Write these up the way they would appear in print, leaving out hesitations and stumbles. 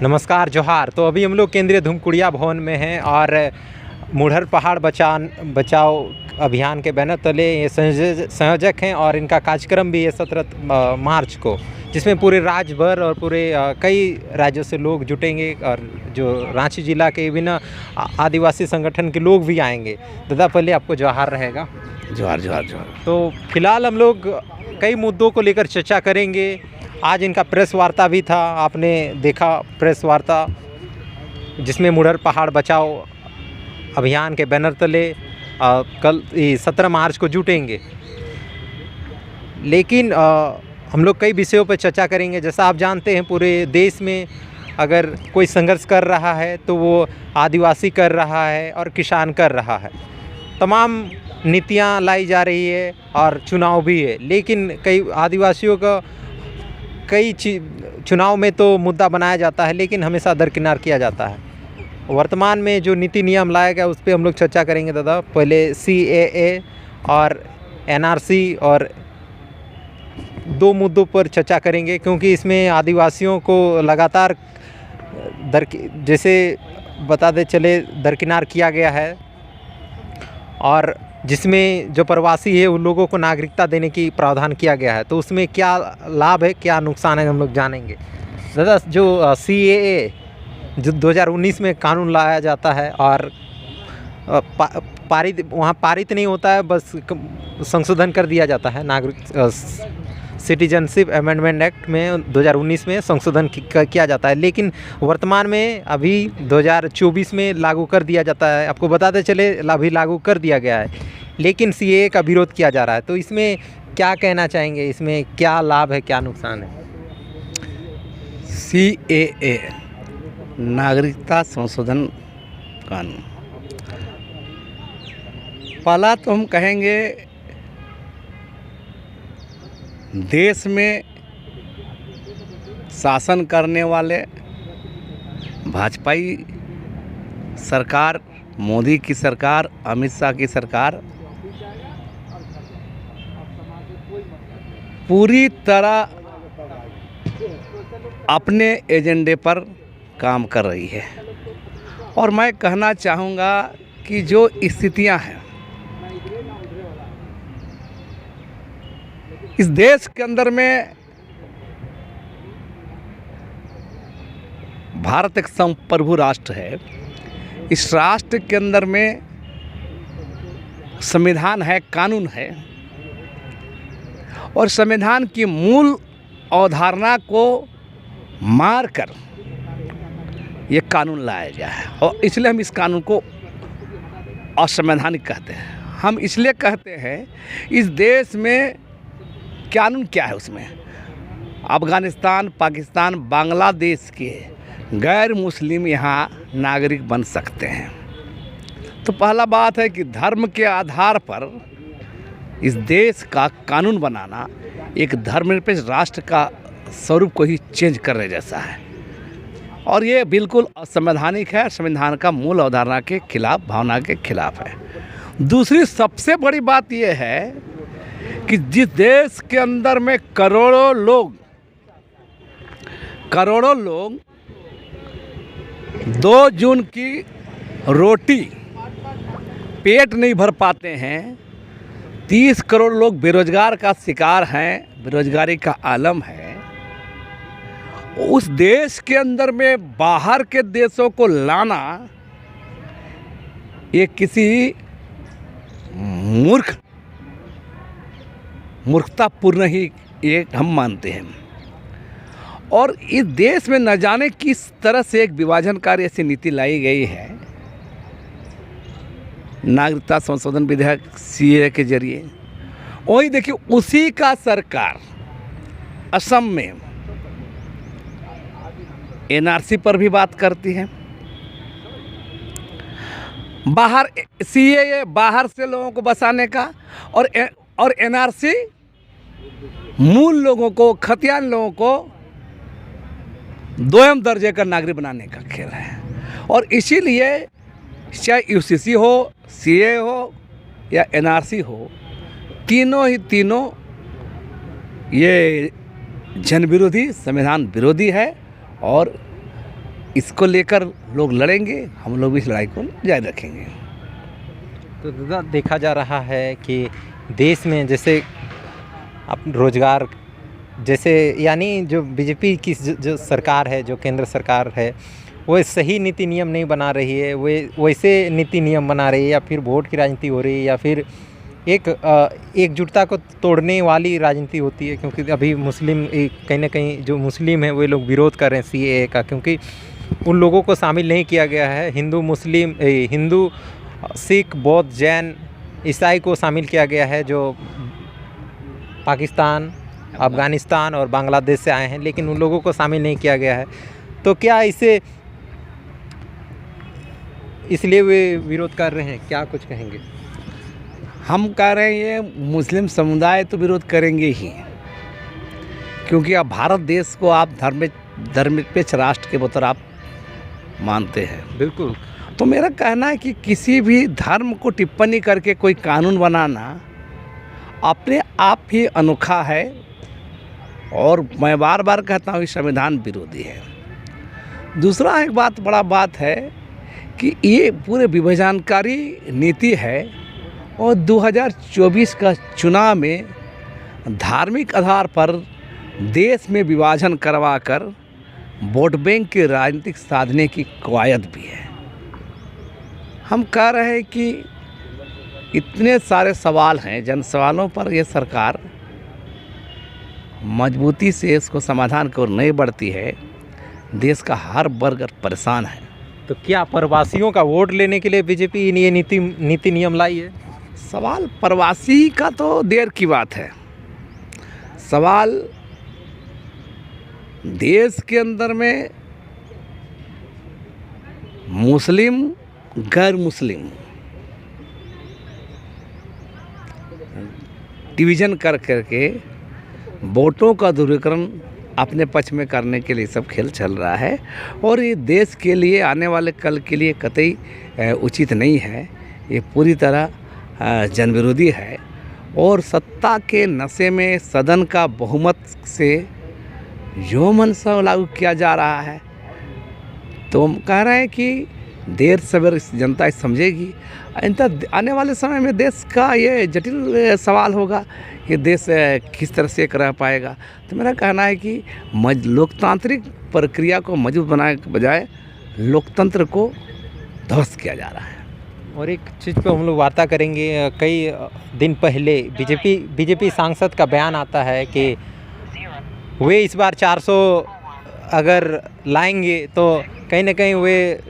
नमस्कार जोहार। तो अभी हम लोग केंद्रीय धूमकुड़िया भवन में हैं और मुढ़र पहाड़ बचाओ अभियान के बैनर तले ये संयोजक हैं और इनका कार्यक्रम भी है 17 मार्च को, जिसमें पूरे राज्य भर और पूरे कई राज्यों से लोग जुटेंगे और जो रांची जिला के विभिन्न आदिवासी संगठन के लोग भी आएंगे। दादा पहले आपको जोहार रहेगा। जोहार जोहार जोहार। तो फिलहाल हम लोग कई मुद्दों को लेकर चर्चा करेंगे। आज इनका प्रेस वार्ता भी था, आपने देखा प्रेस वार्ता, जिसमें मुढ़र पहाड़ बचाओ अभियान के बैनर तले कल 17 मार्च को जुटेंगे। लेकिन हम लोग कई विषयों पर चर्चा करेंगे। जैसा आप जानते हैं, पूरे देश में अगर कोई संघर्ष कर रहा है तो वो आदिवासी कर रहा है और किसान कर रहा है। तमाम नीतियाँ लाई जा रही है और चुनाव भी है, लेकिन कई आदिवासियों का कई चुनाव में तो मुद्दा बनाया जाता है, लेकिन हमेशा दरकिनार किया जाता है। वर्तमान में जो नीति नियम लाया गया उस पर हम लोग चर्चा करेंगे दादा। पहले CAA और NRC और दो मुद्दों पर चर्चा करेंगे, क्योंकि इसमें आदिवासियों को लगातार जैसे बताते चले दरकिनार किया गया है, और जिसमें जो प्रवासी है उन लोगों को नागरिकता देने की प्रावधान किया गया है। तो उसमें क्या लाभ है, क्या नुकसान है, हम लोग जानेंगे दादा। जो CAA जो 2019 में कानून लाया जाता है और पारित नहीं होता है, बस संशोधन कर दिया जाता है। नागरिक सिटीजनशिप अमेंडमेंट एक्ट में 2019 में संशोधन किया जाता है, लेकिन वर्तमान में अभी 2024 में लागू कर दिया जाता है। आपको बताते चले अभी लागू कर दिया गया है, लेकिन CAA का विरोध किया जा रहा है। तो इसमें क्या कहना चाहेंगे, इसमें क्या लाभ है, क्या नुकसान है? CAA नागरिकता संशोधन कानून, पहला तो हम कहेंगे देश में शासन करने वाले भाजपाई सरकार, मोदी की सरकार, अमित शाह की सरकार पूरी तरह अपने एजेंडे पर काम कर रही है। और मैं कहना चाहूँगा कि जो स्थितियां हैं इस देश के अंदर में, भारत एक संप्रभु राष्ट्र है। इस राष्ट्र के अंदर में संविधान है, कानून है, और संविधान की मूल अवधारणा को मारकर ये कानून लाया गया है। और इसलिए हम इस कानून को असंवैधानिक कहते हैं। हम इसलिए कहते हैं इस देश में कानून क्या है, उसमें अफगानिस्तान, पाकिस्तान, बांग्लादेश के गैर मुस्लिम यहाँ नागरिक बन सकते हैं। तो पहला बात है कि धर्म के आधार पर इस देश का कानून बनाना एक धर्मनिरपेक्ष राष्ट्र का स्वरूप को ही चेंज करने जैसा है, और ये बिल्कुल असंवैधानिक है, संविधान का मूल अवधारणा के खिलाफ, भावना के खिलाफ है। दूसरी सबसे बड़ी बात ये है कि जिस देश के अंदर में करोड़ों लोग 2 जून की रोटी पेट नहीं भर पाते हैं, 30 करोड़ लोग बेरोजगार का शिकार हैं, बेरोजगारी का आलम है, उस देश के अंदर में बाहर के देशों को लाना ये किसी मूर्खतापूर्ण ही ये हम मानते हैं। और इस देश में न जाने किस तरह से एक विभाजनकारी ऐसी नीति लाई गई है, नागरिकता संशोधन विधेयक CAA के जरिए। वही देखिए, उसी का सरकार असम में NRC पर भी बात करती है। बाहर CAA बाहर से लोगों को बसाने का, और NRC मूल लोगों को, खतियान लोगों को दोयम दर्जे का नागरिक बनाने का खेल है। और इसीलिए चाहे UCC हो, CAA हो या NRC हो, तीनों ये जन विरोधी, संविधान विरोधी है और इसको लेकर लोग लड़ेंगे, हम लोग इस लड़ाई को जारी रखेंगे। तो दादा देखा जा रहा है कि देश में जैसे आप रोजगार जैसे यानी जो बीजेपी की जो सरकार है, जो केंद्र सरकार है, वो सही नीति नियम नहीं बना रही है, वे वैसे नीति नियम बना रही है, या फिर वोट की राजनीति हो रही है, या फिर एकजुटता को तोड़ने वाली राजनीति होती है। क्योंकि अभी मुस्लिम कहीं ना कहीं जो मुस्लिम हैं वे लोग विरोध कर रहे हैं सीएए का, क्योंकि उन लोगों को शामिल नहीं किया गया है। हिंदू सिख बौद्ध जैन ईसाई को शामिल किया गया है, जो पाकिस्तान अफ़गानिस्तान और बांग्लादेश से आए हैं, लेकिन उन लोगों को शामिल नहीं किया गया है। तो क्या इसलिए वे विरोध कर रहे हैं, क्या कुछ कहेंगे? हम कह रहे हैं ये मुस्लिम समुदाय तो विरोध करेंगे ही, क्योंकि अब भारत देश को आप धर्मनिरपेक्ष राष्ट्र के बतौर आप मानते हैं। बिल्कुल। तो मेरा कहना है कि किसी भी धर्म को टिप्पणी करके कोई कानून बनाना अपने आप ही अनोखा है, और मैं बार बार कहता हूँ कि संविधान विरोधी है। दूसरा एक बड़ा बात है कि ये पूरे विभाजनकारी नीति है, और 2024 का चुनाव में धार्मिक आधार पर देश में विभाजन करवाकर वोट बैंक के राजनीतिक साधने की कवायद भी है। हम कह रहे हैं कि इतने सारे सवाल हैं, जन सवालों पर यह सरकार मजबूती से इसको समाधान की ओर नहीं बढ़ती है। देश का हर वर्ग परेशान है। तो क्या प्रवासियों का वोट लेने के लिए बीजेपी ये नीति नियम लाई है? सवाल प्रवासी का तो देर की बात है। सवाल देश के अंदर में मुस्लिम गैर मुस्लिम डिवीज़न कर करके वोटों का ध्रुवीकरण अपने पक्ष में करने के लिए सब खेल चल रहा है, और ये देश के लिए आने वाले कल के लिए कतई उचित नहीं है। ये पूरी तरह जनविरोधी है, और सत्ता के नशे में सदन का बहुमत से जो मनसा लागू किया जा रहा है। तो हम कह रहे हैं कि देर सवेर जनता समझेगी। आने वाले समय में देश का ये जटिल सवाल होगा कि देश किस तरह से रह पाएगा। तो मेरा कहना है कि लोकतांत्रिक प्रक्रिया को मजबूत बनाने के बजाय लोकतंत्र को ध्वस्त किया जा रहा है। और एक चीज़ पे हम लोग वार्ता करेंगे। कई दिन पहले बीजेपी सांसद का बयान आता है कि वे इस बार 400 अगर लाएंगे तो कहीं ना कहीं वे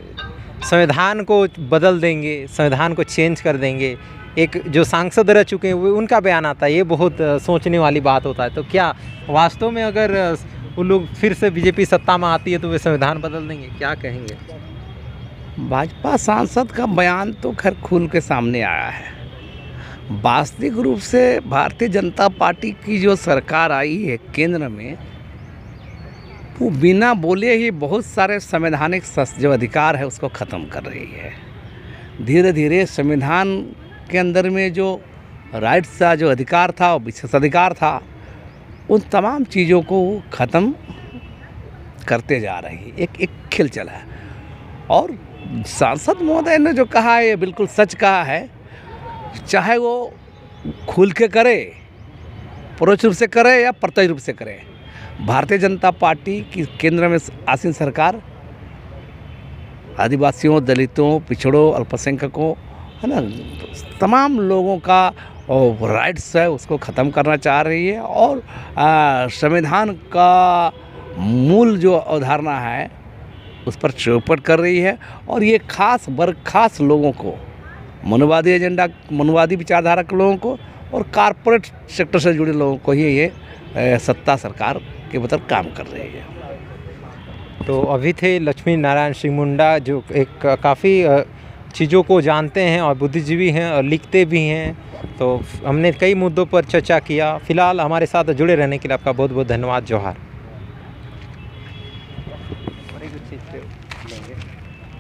संविधान को बदल देंगे, संविधान को चेंज कर देंगे। एक जो सांसद रह चुके हैं वो उनका बयान आता है, ये बहुत सोचने वाली बात होता है। तो क्या वास्तव में अगर वो लोग फिर से बीजेपी सत्ता में आती है तो वे संविधान बदल देंगे, क्या कहेंगे? भाजपा सांसद का बयान तो खैर खुल के सामने आया है। वास्तविक रूप से भारतीय जनता पार्टी की जो सरकार आई है केंद्र में, वो बिना बोले ही बहुत सारे संवैधानिक जो अधिकार है उसको ख़त्म कर रही है। धीरे धीरे संविधान के अंदर में जो राइट्स का जो अधिकार था और विशेषाधिकार था, उन तमाम चीज़ों को ख़त्म करते जा रही है। एक खेल चला है। और सांसद महोदय ने जो कहा है ये बिल्कुल सच कहा है। चाहे वो खुल के करे, परोक्ष रूप से करे या प्रत्यक्ष रूप से करे, भारतीय जनता पार्टी की केंद्र में आसीन सरकार आदिवासियों, दलितों, पिछड़ों, अल्पसंख्यकों, है ना, तमाम लोगों का राइट्स है उसको ख़त्म करना चाह रही है। और संविधान का मूल जो अवधारणा है उस पर चौपट कर रही है। और ये खास वर्ग, खास लोगों को, मनुवादी एजेंडा, मनुवादी विचारधारा के लोगों को और कॉरपोरेट सेक्टर से जुड़े लोगों को ही ये सत्ता सरकार के बतौर काम कर रही है। तो अभी थे लक्ष्मी नारायण सिंह मुंडा, जो एक काफ़ी चीज़ों को जानते हैं और बुद्धिजीवी हैं और लिखते भी हैं। तो हमने कई मुद्दों पर चर्चा किया। फ़िलहाल हमारे साथ जुड़े रहने के लिए आपका बहुत बहुत धन्यवाद। जोहार।